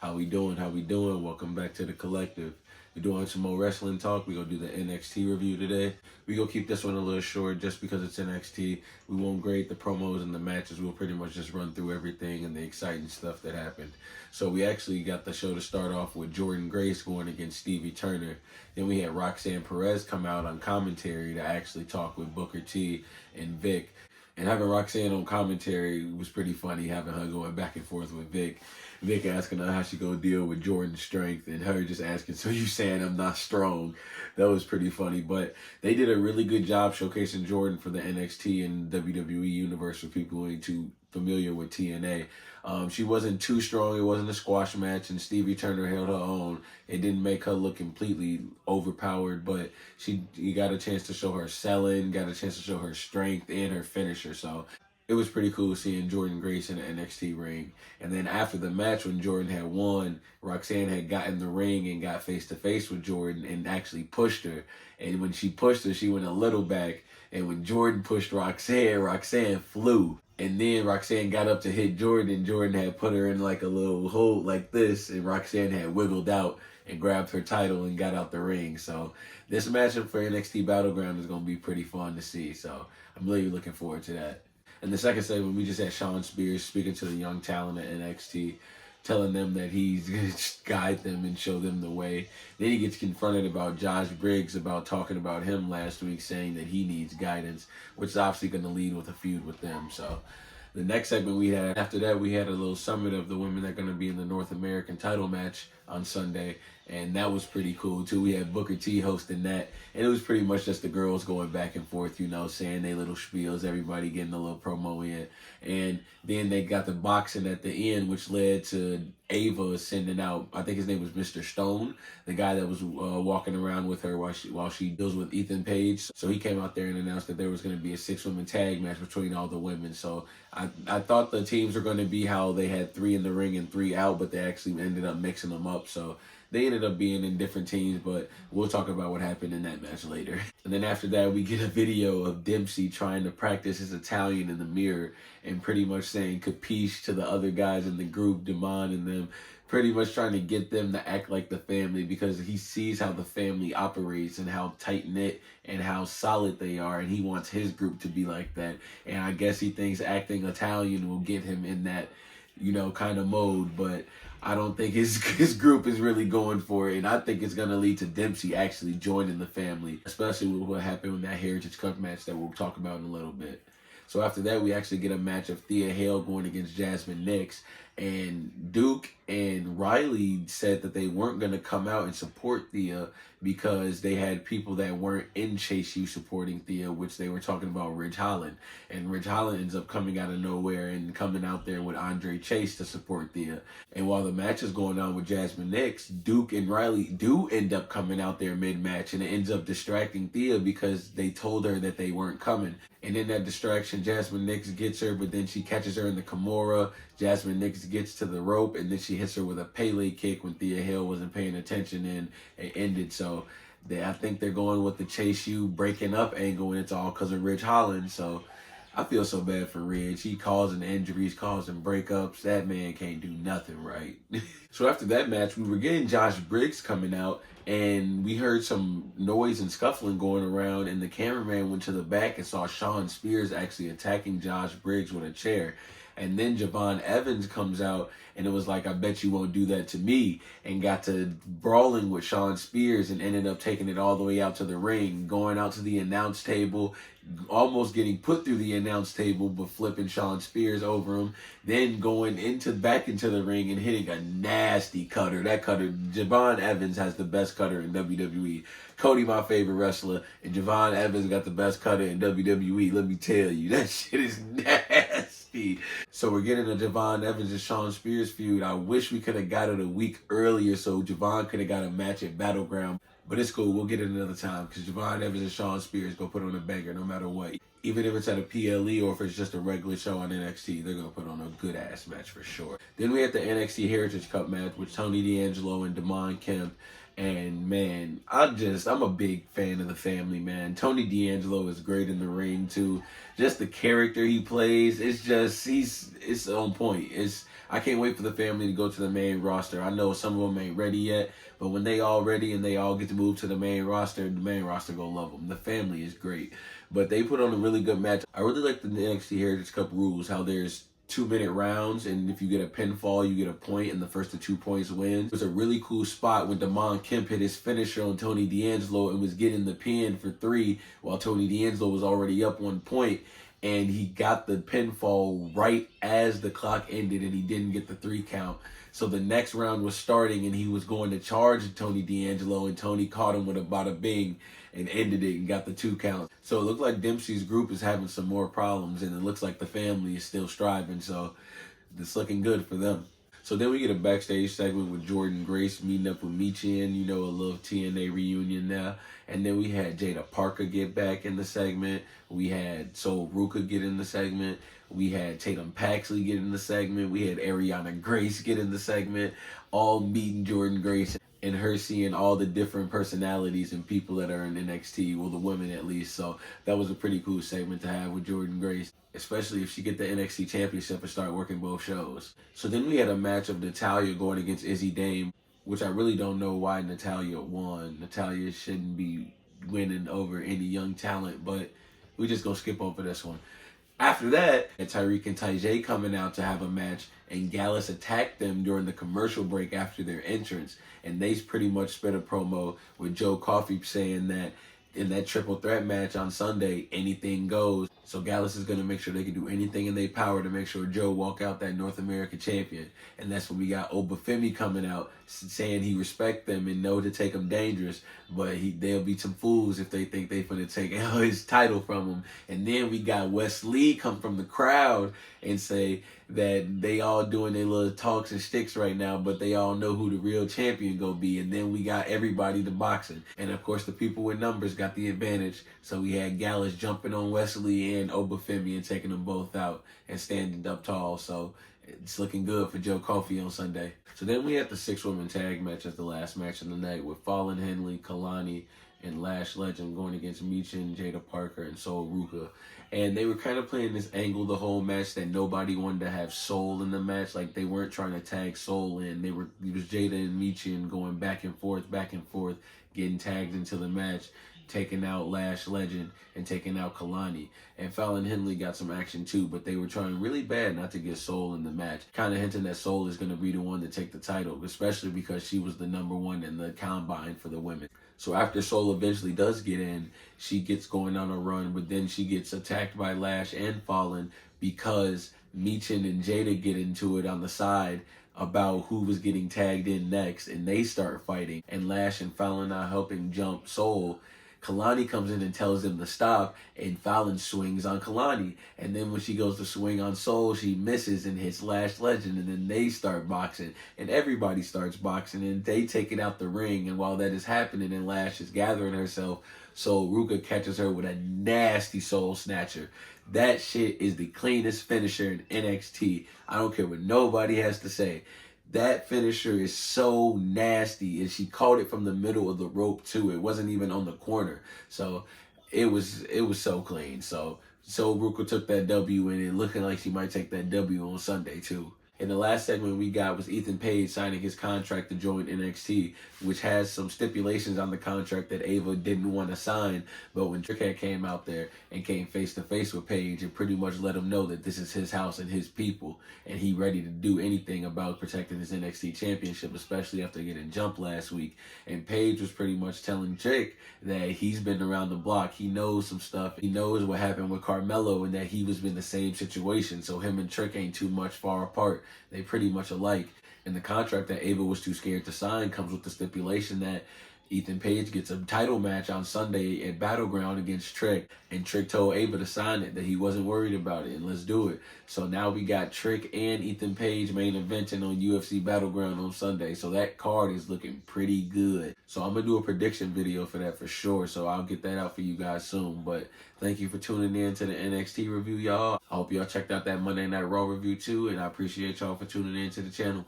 How we doing? How we doing? Welcome back to the collective. We're doing some more wrestling talk. We're gonna do the NXT review today. We're gonna keep this one a little short just because it's NXT. We won't grade the promos and the matches. We'll pretty much just run through everything and the exciting stuff that happened. So we actually got the show to start off with Jordan Grace going against Stevie Turner. Then we had Roxanne Perez come out on commentary to actually talk with Booker T and Vic. And having Roxanne on commentary was pretty funny, having her going back and forth with Vic. Vic asking her how she gonna deal with Jordan's strength, and her just asking, so you saying I'm not strong? That was pretty funny. But they did a really good job showcasing Jordan for the NXT and WWE universe for people who ain't too familiar with TNA. She wasn't too strong. It wasn't a squash match, and Stevie Turner held her own. It didn't make her look completely overpowered, but you got a chance to show her selling, got a chance to show her strength and her finisher. So it was pretty cool seeing Jordan Grace in the NXT ring. And then after the match, when Jordan had won, Roxanne had got in the ring and got face-to-face with Jordan and actually pushed her. And when she pushed her, she went a little back. And when Jordan pushed Roxanne, Roxanne flew. And then Roxanne got up to hit Jordan, and Jordan had put her in like a little hold like this, and Roxanne had wiggled out and grabbed her title and got out the ring. So this matchup for NXT Battleground is going to be pretty fun to see. So I'm really looking forward to that. In the second segment, we just had Shawn Spears speaking to the young talent at NXT, telling them that he's going to guide them and show them the way. Then he gets confronted about Josh Briggs, about talking about him last week, saying that he needs guidance, which is obviously going to lead with a feud with them. So the next segment we had, after that, we had a little summit of the women that are going to be in the North American title match on Sunday, and that was pretty cool too. We had Booker T hosting that, and it was pretty much just the girls going back and forth, you know, saying their little spiels, everybody getting a little promo in. And then they got the boxing at the end, which led to Ava sending out, I think his name was Mr. Stone, the guy that was walking around with her while she deals with Ethan Page. So he came out there and announced that there was going to be a 6-woman tag match between all the women. So I thought the teams were going to be how they had 3 in the ring and 3 out, but they actually ended up mixing them up. So they ended up being in different teams, but we'll talk about what happened in that match later. And then after that, we get a video of Dempsey trying to practice his Italian in the mirror and pretty much saying capiche to the other guys in the group, Damon and them, pretty much trying to get them to act like the family because he sees how the family operates and how tight-knit and how solid they are, and he wants his group to be like that. And I guess he thinks acting Italian will get him in that, you know, kind of mode, but I don't think his group is really going for it, and I think it's going to lead to Dempsey actually joining the family, especially with what happened with that Heritage Cup match that we'll talk about in a little bit. So after that, we actually get a match of Thea Hale going against Jasmine Nix, and Duke and Riley said that they weren't going to come out and support Thea because they had people that weren't in Chase U supporting Thea, which they were talking about Ridge Holland. And Ridge Holland ends up coming out of nowhere and coming out there with Andre Chase to support Thea. And while the match is going on with Jasmine Nix, Duke and Riley do end up coming out there mid-match, and it ends up distracting Thea because they told her that they weren't coming. And in that distraction, Jasmine Nix gets her, but then she catches her in the Kimura. Jasmine Nix gets to the rope, and then she hits her with a Pele kick when Thea Hale wasn't paying attention, and it ended. So I think they're going with the Chase U breaking up angle, and it's all because of Ridge Holland. So I feel so bad for Ridge. He causing injuries, causing breakups. That man can't do nothing right. So after that match, we were getting Josh Briggs coming out, and we heard some noise and scuffling going around, and the cameraman went to the back and saw Shawn Spears actually attacking Josh Briggs with a chair. And then Javon Evans comes out, and it was like, I bet you won't do that to me, and got to brawling with Shawn Spears and ended up taking it all the way out to the ring, going out to the announce table, almost getting put through the announce table, but flipping Shawn Spears over him, then going back into the ring and hitting a nasty cutter. That cutter, Javon Evans has the best cutter in WWE. Cody, my favorite wrestler, and Javon Evans got the best cutter in WWE. Let me tell you, that shit is nasty. So we're getting a Javon Evans and Shawn Spears feud. I wish we could have got it a week earlier so Javon could have got a match at Battleground. But it's cool. We'll get it another time because Javon Evans and Shawn Spears go put on a banger no matter what. Even if it's at a PLE or if it's just a regular show on NXT, they're going to put on a good-ass match for sure. Then we had the NXT Heritage Cup match with Tony D'Angelo and Damon Kemp. And man, I'm a big fan of the family, man. Tony D'Angelo is great in the ring too. Just the character he plays, it's on point. I can't wait for the family to go to the main roster. I know some of them ain't ready yet, but when they all ready and they all get to move to the main roster gonna love them. The family is great, but they put on a really good match. I really like the NXT Heritage Cup rules, how there's 2-minute rounds, and if you get a pinfall, you get a point, and the first to 2 points wins. It was a really cool spot when Damon Kemp hit his finisher on Tony D'Angelo and was getting the pin for 3 while Tony D'Angelo was already up 1 point, and he got the pinfall right as the clock ended, and he didn't get the 3 count. So the next round was starting, and he was going to charge Tony D'Angelo, and Tony caught him with a bada bing and ended it and got the 2 count. So it looked like Dempsey's group is having some more problems, and it looks like the family is still striving. So it's looking good for them. So then we get a backstage segment with Jordan Grace meeting up with Michin, a little TNA reunion now. And then we had Jada Parker get back in the segment. We had Sol Ruka get in the segment. We had Tatum Paxley get in the segment. We had Ariana Grace get in the segment, all meeting Jordan Grace and her seeing all the different personalities and people that are in NXT, well, the women at least. So that was a pretty cool segment to have with Jordan Grace, especially if she get the NXT Championship and start working both shows. So then we had a match of Natalya going against Izzy Dame, which I really don't know why Natalya won. Natalya shouldn't be winning over any young talent, but we're just going to skip over this one. After that, Tyreek and Tajay coming out to have a match, and Gallus attacked them during the commercial break after their entrance, and they pretty much spit a promo with Joe Coffey saying that in that triple threat match on Sunday, anything goes. So Gallus is going to make sure they can do anything in their power to make sure Joe walk out that North American champion. And that's when we got Obafemi coming out saying he respect them and know to take him dangerous, but they'll be some fools if they think they finna take his title from him. And then we got Wes Lee come from the crowd and say that they all doing their little talks and sticks right now, but they all know who the real champion gonna be. And then we got everybody to boxing. And of course the people with numbers got the advantage. So we had Gallus jumping on Wesley and Obafemi and taking them both out and standing up tall. So it's looking good for Joe Coffey on Sunday. So then we had the 6-woman tag match as the last match of the night with Fallon Henley, Kalani, and Lash Legend going against Michin, Jada Parker, and Sol Ruka. And they were kind of playing this angle the whole match that nobody wanted to have Sol in the match. Like they weren't trying to tag Sol in. It was Jada and Michin going back and forth, getting tagged into the match, taking out Lash Legend and taking out Kalani. And Fallon Henley got some action too, but they were trying really bad not to get Sol in the match. Kind of hinting that Sol is going to be the one to take the title, especially because she was the number 1 in the combine for the women. So after Sol eventually does get in, she gets going on a run, but then she gets attacked by Lash and Fallon because Michin and Jada get into it on the side about who was getting tagged in next, and they start fighting. And Lash and Fallon are helping jump Sol. Kalani comes in and tells them to stop, and Fallon swings on Kalani. And then when she goes to swing on Sol, she misses and hits Lash Legend, and then they start boxing. And everybody starts boxing, and they take it out the ring. And while that is happening and Lash is gathering herself, Sol Ruka catches her with a nasty Soul Snatcher. That shit is the cleanest finisher in NXT. I don't care what nobody has to say. That finisher is so nasty, and she caught it from the middle of the rope too. It wasn't even on the corner, so it was so clean. So Ruka took that W, and it looking like she might take that W on Sunday too. And the last segment we got was Ethan Page signing his contract to join NXT, which has some stipulations on the contract that Ava didn't want to sign. But when Trick came out there and came face to face with Page and pretty much let him know that this is his house and his people, and he ready to do anything about protecting his NXT championship, especially after getting jumped last week. And Page was pretty much telling Trick that he's been around the block. He knows some stuff. He knows what happened with Carmelo and that he was in the same situation. So him and Trick ain't too much far apart. They pretty much alike. And the contract that Ava was too scared to sign comes with the stipulation that Ethan Page gets a title match on Sunday at Battleground against Trick. And Trick told Ava to sign it, that he wasn't worried about it, and let's do it. So now we got Trick and Ethan Page main eventing on UFC Battleground on Sunday. So that card is looking pretty good. So I'm going to do a prediction video for that for sure. So I'll get that out for you guys soon. But thank you for tuning in to the NXT review, y'all. I hope y'all checked out that Monday Night Raw review too. And I appreciate y'all for tuning in to the channel.